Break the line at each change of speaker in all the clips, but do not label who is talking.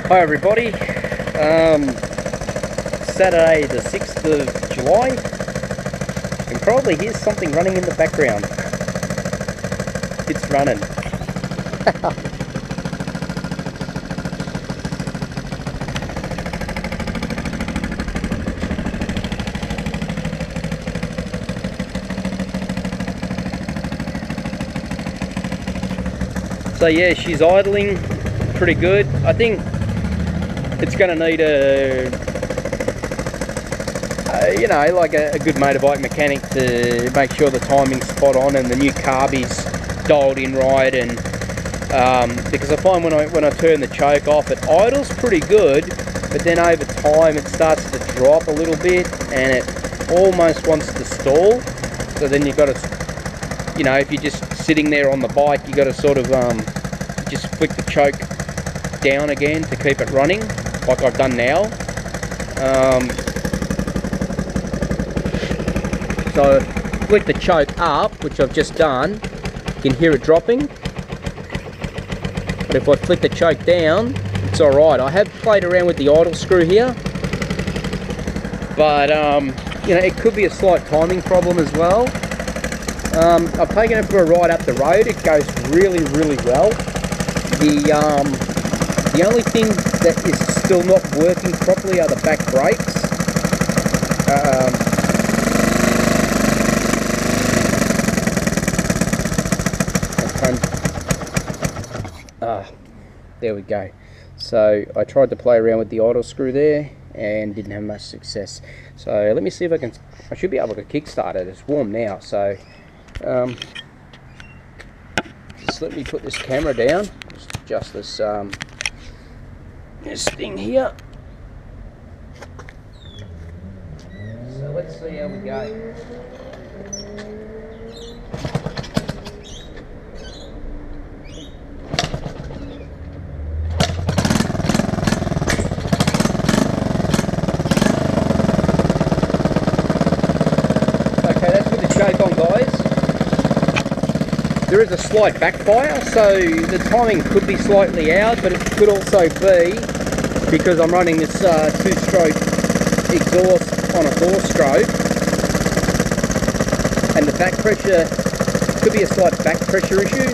Hi everybody, Saturday the 6th of July. You can probably hear something running in the background. It's running. So yeah, she's idling pretty good. I think it's going to need you know, like a good motorbike mechanic to make sure the timing's spot on and the new carb is dialed in right. And because I find when I turn the choke off, it idles pretty good, but then over time it starts to drop a little bit and it almost wants to stall. So then you've got to, you know, if you're just sitting there on the bike, you got to sort of just flick the choke down again to keep it running, like I've done now. So flick the choke up, which I've just done, you can hear it dropping. But if I flick the choke down, it's alright. I have played around with the idle screw here, but you know, it could be a slight timing problem as well. I've taken it for a ride up the road. It goes really, really well. The only thing that is still not working properly are the back brakes. There we go. So I tried to play around with the idle screw there and didn't have much success. So let me see if I should be able to kickstart it. It's warm now, so just let me put this camera down. Just adjust this this thing here. So let's see how we go. Okay, that's with the choke on, guys. There is a slight backfire, so the timing could be slightly out, but it could also be because I'm running this two-stroke exhaust on a four-stroke, and the back pressure could be a slight back pressure issue.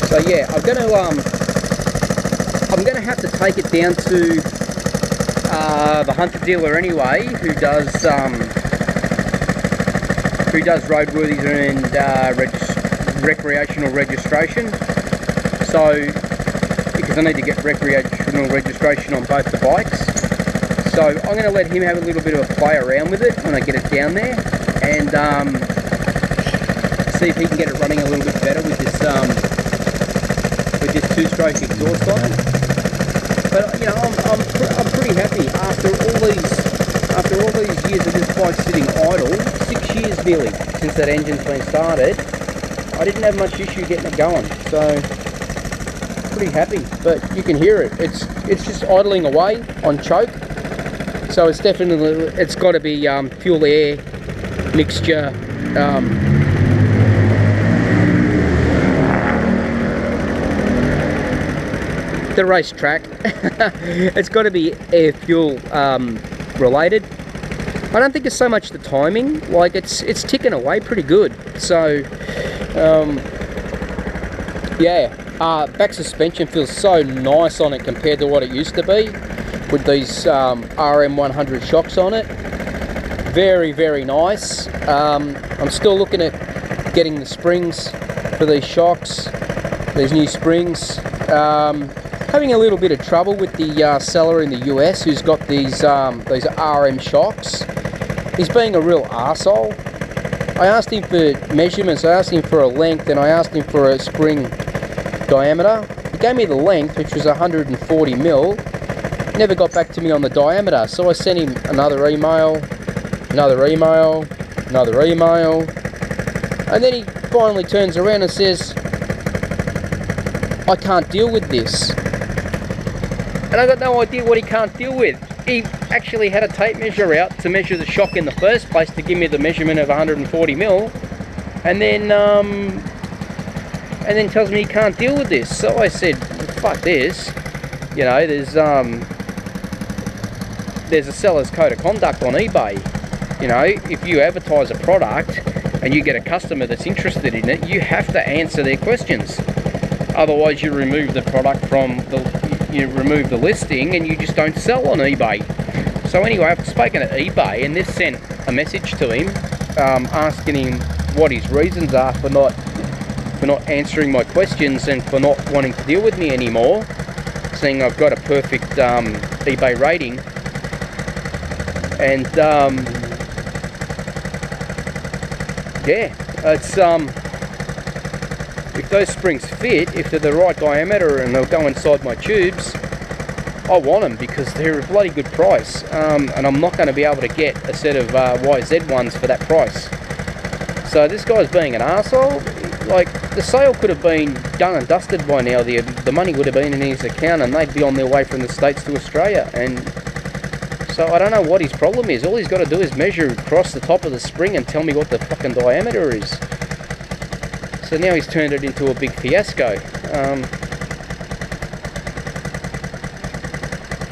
So yeah, I'm gonna have to take it down to the hunter dealer anyway, who does roadworthies and recreational registration. So because I need to get recreational registration on both the bikes, so I'm going to let him have a little bit of a play around with it when I get it down there, and see if he can get it running a little bit better with this two-stroke exhaust on it. But you know, I'm pretty happy after all these years of this bike sitting idle, 6 years nearly since that engine's been started. I didn't have much issue getting it going, so pretty happy. But you can hear it. It's just idling away on choke. So it's got to be fuel air mixture. The racetrack. It's got to be air fuel related. I don't think it's so much the timing. Like it's ticking away pretty good. So yeah, back suspension feels so nice on it compared to what it used to be with these XR100 shocks on it. Very, very nice. I'm still looking at getting the springs for these shocks, these new springs. Having a little bit of trouble with the seller in the US who's got these RM shocks. He's being a real arsehole. I asked him for measurements, I asked him for a length, and I asked him for a spring diameter. He gave me the length, which was 140 mil. Never got back to me on the diameter, so I sent him another email, another email, another email, and then he finally turns around and says, I can't deal with this. And I got no idea what he can't deal with. He actually had a tape measure out to measure the shock in the first place to give me the measurement of 140 mil, and then tells me he can't deal with this. So I said, fuck this, you know, there's a seller's code of conduct on eBay. You know, if you advertise a product and you get a customer that's interested in it, you have to answer their questions. Otherwise you remove the product from you remove the listing and you just don't sell on eBay. So anyway, I've spoken to eBay and they've sent a message to him asking him what his reasons are for not answering my questions and for not wanting to deal with me anymore, saying I've got a perfect eBay rating. And yeah, it's if those springs fit, if they're the right diameter and they'll go inside my tubes, I want them because they're a bloody good price, and I'm not going to be able to get a set of YZ ones for that price. So this guy's being an arsehole. Like, the sale could have been done and dusted by now. The money would have been in his account and they'd be on their way from the States to Australia. And so I don't know what his problem is. All he's got to do is measure across the top of the spring and tell me what the fucking diameter is. So now he's turned it into a big fiasco.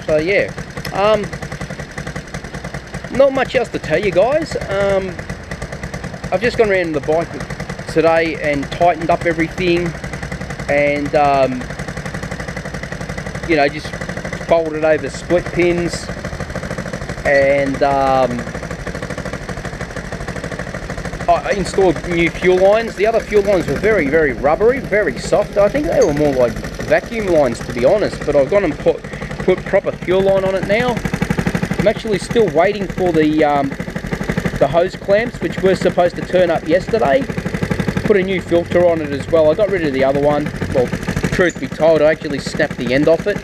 So yeah, not much else to tell you guys. I've just gone around the bike today and tightened up everything, and you know, just folded over split pins, and I installed new fuel lines. The other fuel lines were very, very rubbery, very soft. I think they were more like vacuum lines, to be honest, but I've gone and put proper fuel line on it now. I'm actually still waiting for the hose clamps, which were supposed to turn up yesterday. Put a new filter on it as well. I got rid of the other one. Well, truth be told, I actually snapped the end off it.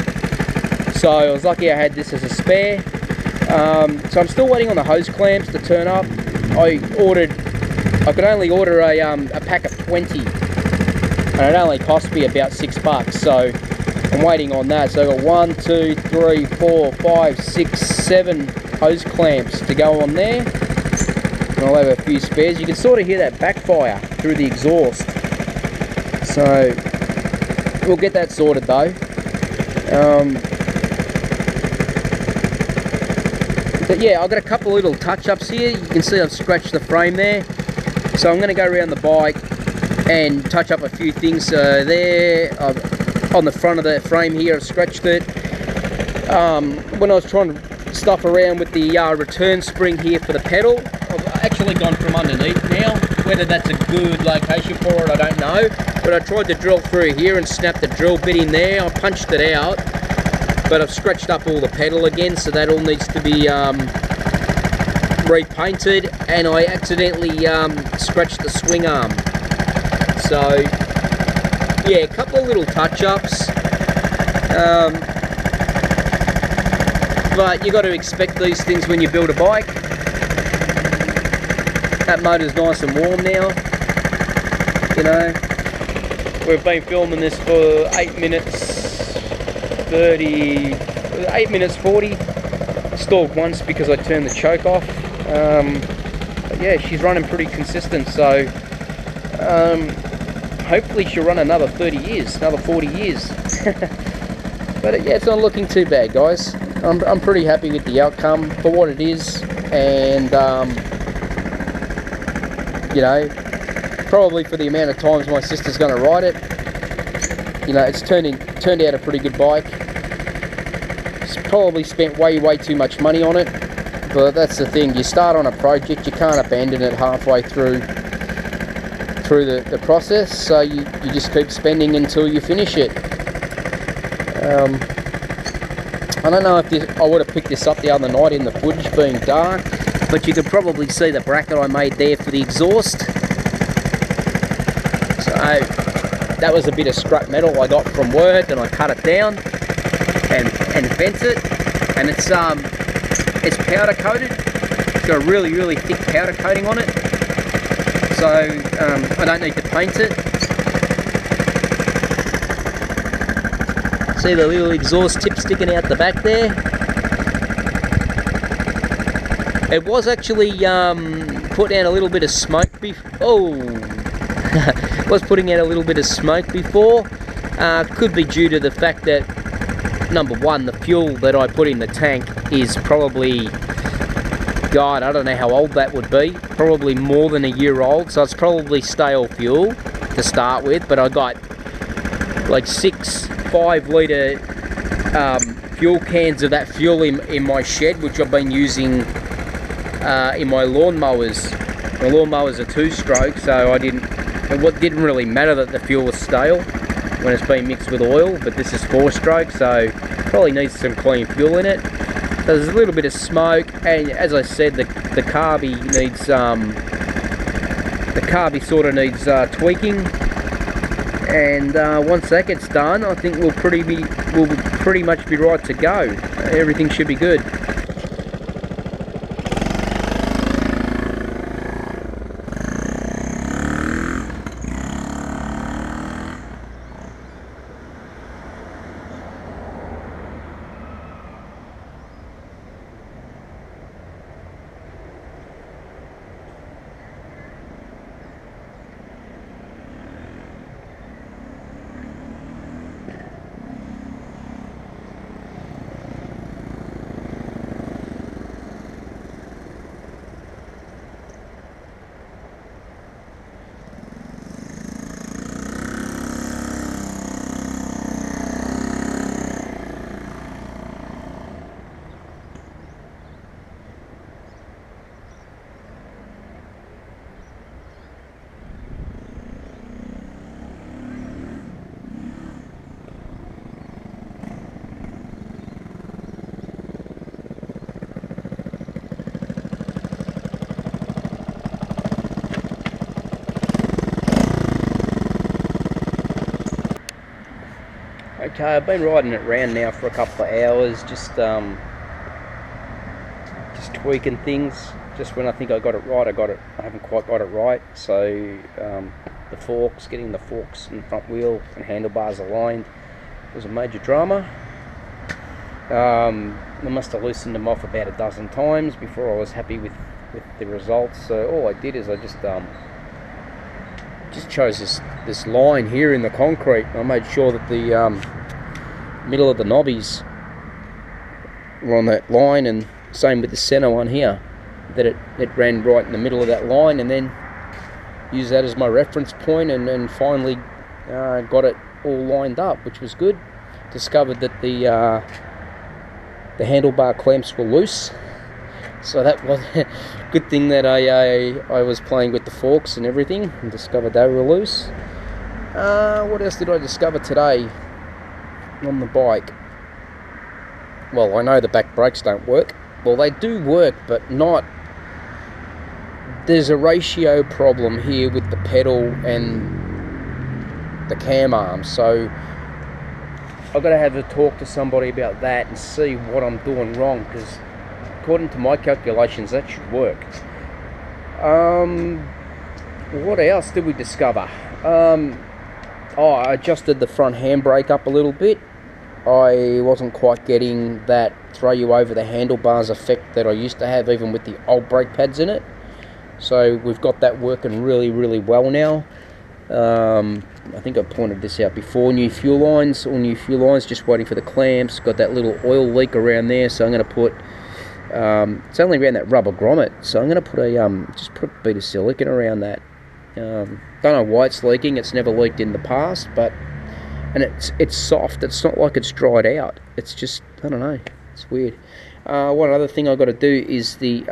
So I was lucky I had this as a spare. So I'm still waiting on the hose clamps to turn up. I could only order a pack of 20, and it only cost me about $6. So I'm waiting on that. So I've got 1, 2, 3, 4, 5, 6, 7 hose clamps to go on there. And I'll have a few spares. You can sort of hear that backfire through the exhaust. So we'll get that sorted though. But yeah, I've got a couple of little touch-ups here. You can see I've scratched the frame there. So I'm going to go around the bike and touch up a few things there. On the front of the frame here, I've scratched it. When I was trying to stuff around with the return spring here for the pedal, I've actually gone from underneath now. Whether that's a good location for it, I don't know. But I tried to drill through here and snap the drill bit in there. I punched it out, but I've scratched up all the pedal again, so that all needs to be repainted. And I accidentally scratched the swing arm. So yeah, a couple of little touch-ups. But you got to expect these things when you build a bike. That motor's nice and warm now. You know, we've been filming this for 8 minutes 30, 8 minutes 40. Stalled once because I turned the choke off. But yeah, she's running pretty consistent. So hopefully she'll run another 30 years, another 40 years. But yeah, it's not looking too bad, guys. I'm pretty happy with the outcome for what it is, and you know, probably for the amount of times my sister's going to ride it, you know, it's turned out a pretty good bike. It's probably spent way too much money on it, but that's the thing. You start on a project, you can't abandon it halfway through the process, so you just keep spending until you finish it. I don't know if I would have picked this up the other night in the footage being dark, but you could probably see the bracket I made there for the exhaust. So that was a bit of scrap metal I got from work, and I cut it down and bent it, and it's powder coated. It's got a really thick powder coating on it, so I don't need to paint it. See the little exhaust tip sticking out the back there? It was actually putting out a little bit of smoke was putting out a little bit of smoke before. Could be due to the fact that, number one, the fuel that I put in the tank is probably, God, I don't know how old that would be. Probably more than a year old, so it's probably stale fuel to start with. But I got like 6 5-litre fuel cans of that fuel in my shed, which I've been using in my lawnmowers. My lawnmowers are 2-stroke, so it didn't really matter that the fuel was stale when it's been mixed with oil, but this is 4-stroke, so probably needs some clean fuel in it. So there's a little bit of smoke, and as I said, the carby sort of needs tweaking. And once that gets done, I think we'll pretty much be right to go. Everything should be good. Okay, I've been riding it around now for a couple of hours, just tweaking things. Just when I think I got it right, I haven't quite got it right. So getting the forks and front wheel and handlebars aligned was a major drama. I must have loosened them off about a dozen times before I was happy with the results. So all I did is I just chose this line here in the concrete. I made sure that the middle of the knobbies were on that line, and same with the center one here, that it ran right in the middle of that line, and then used that as my reference point, and finally got it all lined up, which was good. Discovered that the handlebar clamps were loose, so that was a good thing that I was playing with the forks and everything and discovered they were loose. What else did I discover today on the bike? Well, I know the back brakes don't work. Well, they do work, but not. There's a ratio problem here with the pedal and the cam arm, so I've got to have a talk to somebody about that and see what I'm doing wrong, because according to my calculations that should work. What else did we discover? I adjusted the front handbrake up a little bit. I wasn't quite getting that throw you over the handlebars effect that I used to have, even with the old brake pads in it. So we've got that working really, really well now. I think I pointed this out before. All new fuel lines, just waiting for the clamps. Got that little oil leak around there, so I'm going to put, it's only around that rubber grommet, so I'm going to put just put a bit of silicone around that. Don't know why it's leaking. It's never leaked in the past, and it's soft. It's not like it's dried out. It's just, I don't know, it's weird. One other thing I've got to do is the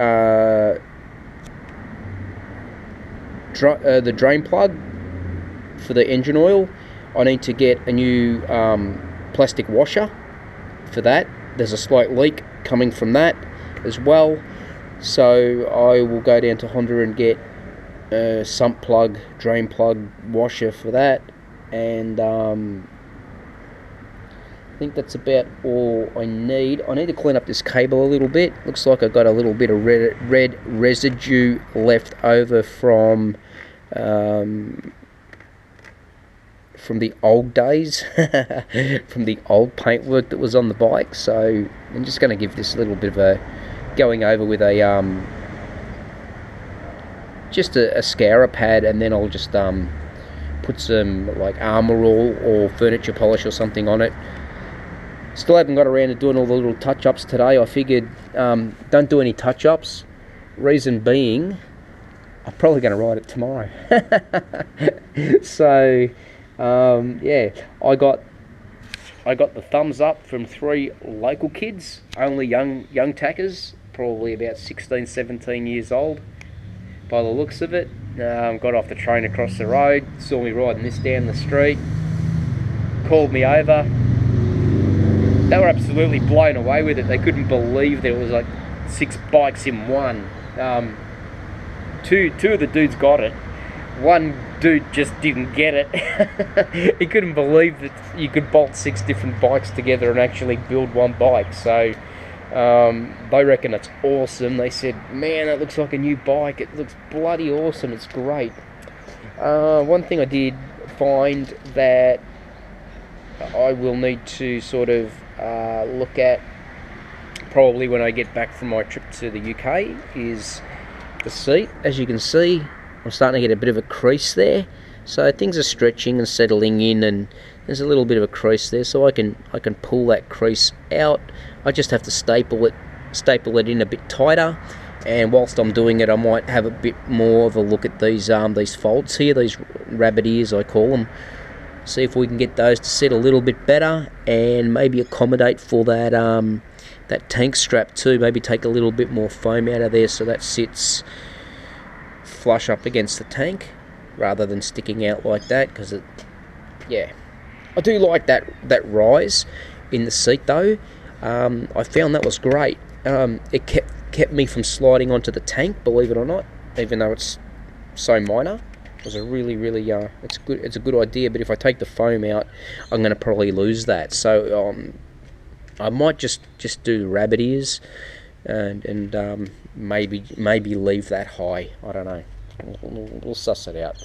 drain plug for the engine oil. I need to get a new plastic washer for that. There's a slight leak coming from that as well, so I will go down to Honda and get a sump plug, drain plug washer for that, and I think that's about all I need. I need to clean up this cable a little bit. Looks like I've got a little bit of red residue left over from the old days, from the old paintwork that was on the bike. So I'm just going to give this a little bit of a going over with a just a scourer pad, and then I'll just put some like Armor All or furniture polish or something on it. Still haven't got around to doing all the little touch-ups today. I figured don't do any touch-ups. Reason being, I'm probably going to ride it tomorrow. So yeah, I got the thumbs up from 3 local kids, only young tackers, probably about 16, 17 years old by the looks of it. Got off the train across the road, saw me riding this down the street, called me over. They were absolutely blown away with it. They couldn't believe that it was like 6 bikes in one. Two of the dudes got it. One dude just didn't get it. He couldn't believe that you could bolt 6 different bikes together and actually build one bike. So they reckon it's awesome. They said, man, that looks like a new bike. It looks bloody awesome. It's great. One thing I did find that I will need to sort of look at probably when I get back from my trip to the UK is the seat. As you can see, I'm starting to get a bit of a crease there, so things are stretching and settling in, and there's a little bit of a crease there, so I can pull that crease out. I just have to staple it in a bit tighter, and whilst I'm doing it I might have a bit more of a look at these folds here, these rabbit ears I call them. See if we can get those to set a little bit better, and maybe accommodate for that that tank strap too. Maybe take a little bit more foam out of there so that sits flush up against the tank rather than sticking out like that, because it, yeah, I do like that rise in the seat though. I found that was great. It kept me from sliding onto the tank, believe it or not, even though it's so minor. It was a really it's a good idea, but if I take the foam out I'm going to probably lose that, so I might just do the rabbit ears and maybe leave that high. I don't know, we'll suss it out.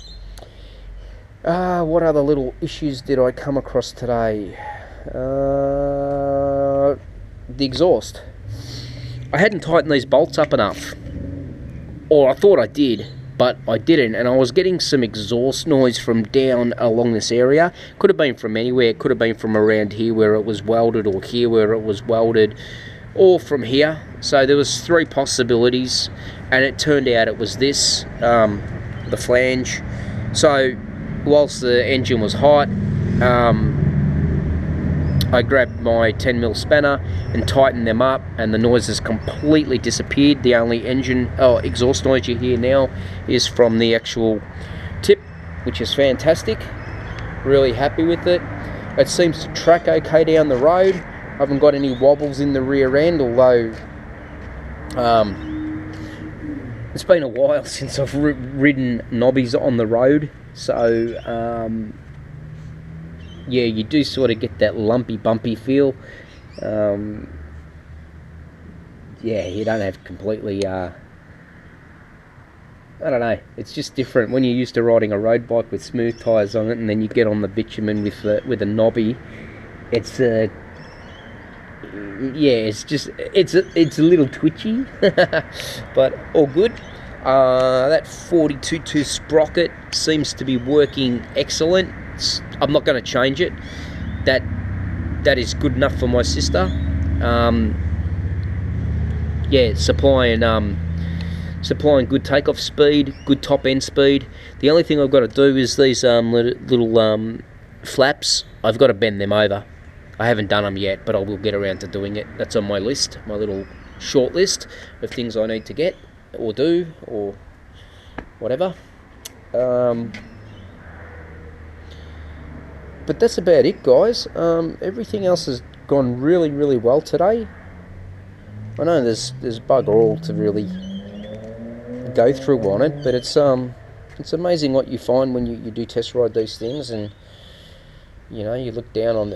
What other little issues did I come across today? The exhaust. I hadn't tightened these bolts up enough, or I thought I did, but I didn't, and I was getting some exhaust noise from down along this area. Could have been from anywhere. Could have been from around here where it was welded, or here where it was welded, or from here. So there was 3 possibilities, and it turned out it was this, the flange. So whilst the engine was hot, I grabbed my 10mm spanner and tightened them up, and the noises completely disappeared. The only exhaust noise you hear now is from the actual tip, which is fantastic. Really happy with it. It seems to track okay down the road. I haven't got any wobbles in the rear end, although it's been a while since I've ridden knobbies on the road, so yeah, you do sort of get that lumpy, bumpy feel. Yeah, you don't have completely, I don't know, it's just different when you're used to riding a road bike with smooth tyres on it, and then you get on the bitumen with a knobby. It's yeah, it's a little twitchy, but all good. That 42.2 sprocket seems to be working excellent. I'm not going to change it. That is good enough for my sister. Yeah, supplying good takeoff speed, good top end speed. The only thing I've got to do is these little flaps. I've got to bend them over. I haven't done them yet, but I will get around to doing it. That's on my list, my little short list of things I need to get or do or whatever. But that's about it, guys. Everything else has gone really, really well today. I know there's bugger all to really go through on it, but it's amazing what you find when you do test ride these things, and you know, you look down on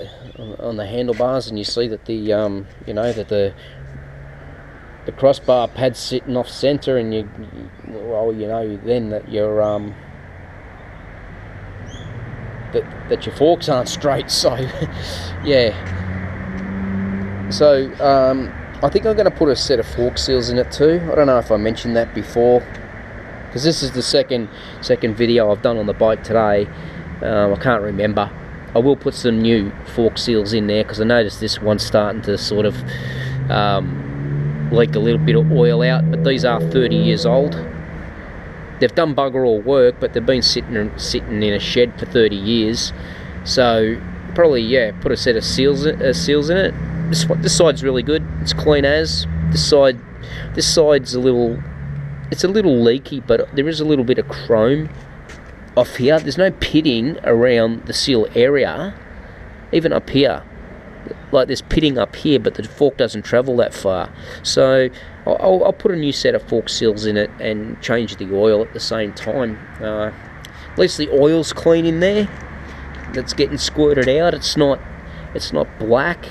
the handlebars and you see that the the crossbar pad's sitting off center, and you know then that you're that your forks aren't straight. So yeah, so I think I'm going to put a set of fork seals in it too. I don't know if I mentioned that before, because this is the second video I've done on the bike today. I can't remember. I will put some new fork seals in there, because I noticed this one's starting to sort of leak a little bit of oil out, but these are 30 years old. They've done bugger all work, but they've been sitting in a shed for 30 years. So probably, yeah, put a set of seals in it. This side's really good. It's clean as. This side's a little leaky, but there is a little bit of chrome off here. There's no pitting around the seal area, even up here. Like there's pitting up here, but the fork doesn't travel that far. So I'll put a new set of fork seals in it and change the oil at the same time. At least the oil's clean in there. That's getting squirted out. It's not black.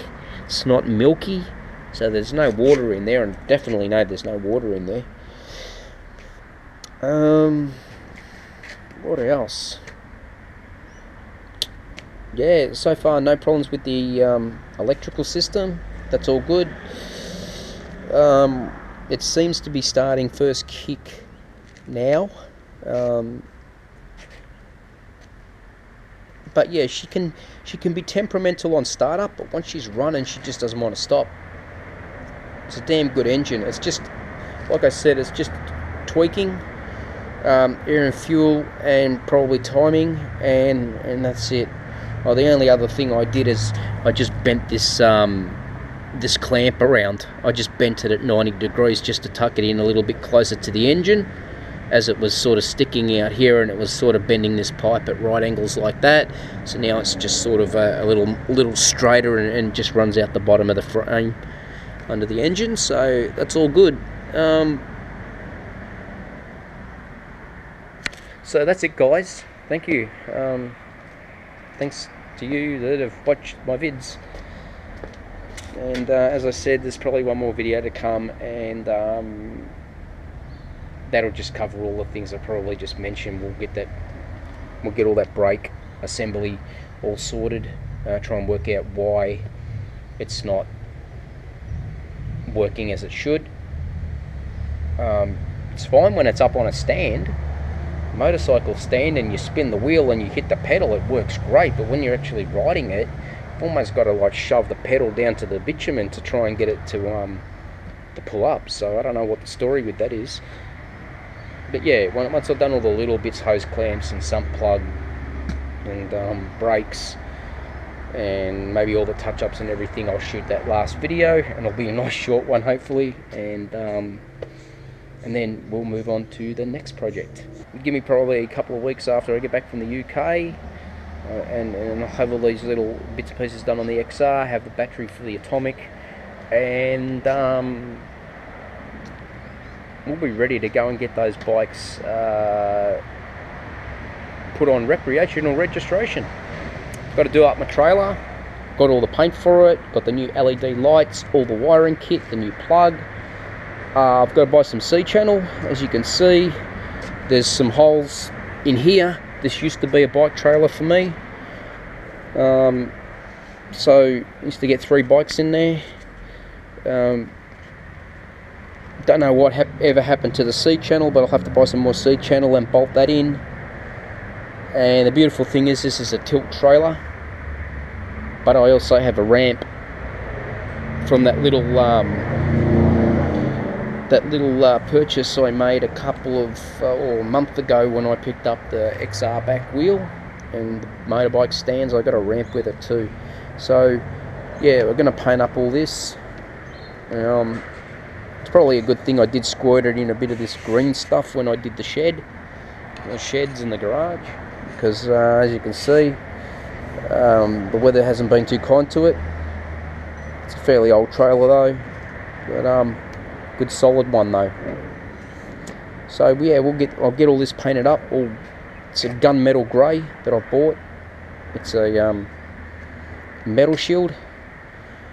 It's not milky. So there's no water in there, and definitely know there's no water in there. What else? Yeah, so far no problems with the electrical system. That's all good. It seems to be starting first kick now. But yeah, she can be temperamental on startup, but once she's running, she just doesn't want to stop. It's a damn good engine. It's just, like I said, it's just tweaking, air and fuel, and probably timing, and that's it. Oh, the only other thing I did is I just bent this this clamp around. I just bent it at 90 degrees just to tuck it in a little bit closer to the engine, as it was sort of sticking out here, and it was sort of bending this pipe at right angles like that. So now it's just sort of a little straighter, and just runs out the bottom of the frame under the engine. So that's all good. So that's it, guys. Thank you. Thanks to you that have watched my vids. And as I said, there's probably one more video to come, and that'll just cover all the things I probably just mentioned. We'll get all that brake assembly all sorted. Try and work out why it's not working as it should. It's fine when it's up on a stand, motorcycle stand, and you spin the wheel and you hit the pedal, it works great. But when you're actually riding it, you've almost got to like shove the pedal down to the bitumen to try and get it to pull up. So I don't know what the story with that is. But yeah, once I've done all the little bits, hose clamps and sump plug and brakes, and maybe all the touch-ups and everything, I'll shoot that last video, and it'll be a nice short one hopefully, and then we'll move on to the next project. Give me probably a couple of weeks after I get back from the UK, and I'll have all these little bits and pieces done on the XR, have the battery for the Atomic, and we'll be ready to go and get those bikes put on recreational registration. Got to do up my trailer, got all the paint for it, got the new LED lights, all the wiring kit, the new plug. I've got to buy some C-channel. As you can see, there's some holes in here. This used to be a bike trailer for me. So I used to get 3 bikes in there. Don't know what ever happened to the C-channel, but I'll have to buy some more C-channel and bolt that in. And the beautiful thing is, this is a tilt trailer, but I also have a ramp from that little purchase I made a month ago when I picked up the XR back wheel and the motorbike stands. I got a ramp with it too. So yeah, we're going to paint up all this. It's probably a good thing I did squirt it in a bit of this green stuff when I did the sheds in the garage, because as you can see, the weather hasn't been too kind to it. It's a fairly old trailer though, but good solid one though. So yeah, I'll get all this painted up. It's a gunmetal grey that I bought. It's a metal shield,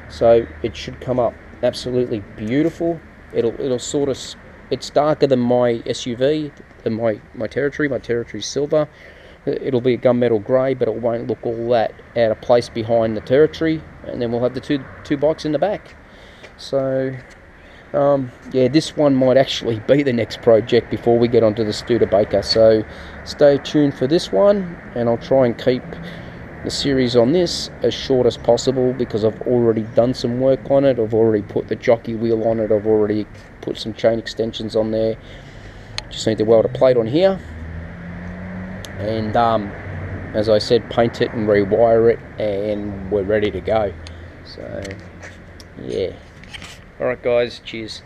so it should come up absolutely beautiful. It'll sort of, it's darker than my SUV, than my Territory. My Territory's silver. It'll be a gunmetal grey, but it won't look all that out of place behind the Territory. And then we'll have the two bikes in the back. So yeah, this one might actually be the next project before we get onto the Studebaker. So stay tuned for this one, and I'll try and keep the series on this as short as possible because I've already done some work on it. I've already put the jockey wheel on it. I've already put some chain extensions on there. Just need to weld a plate on here, and as I said, paint it and rewire it, and we're ready to go. So yeah, alright guys, cheers.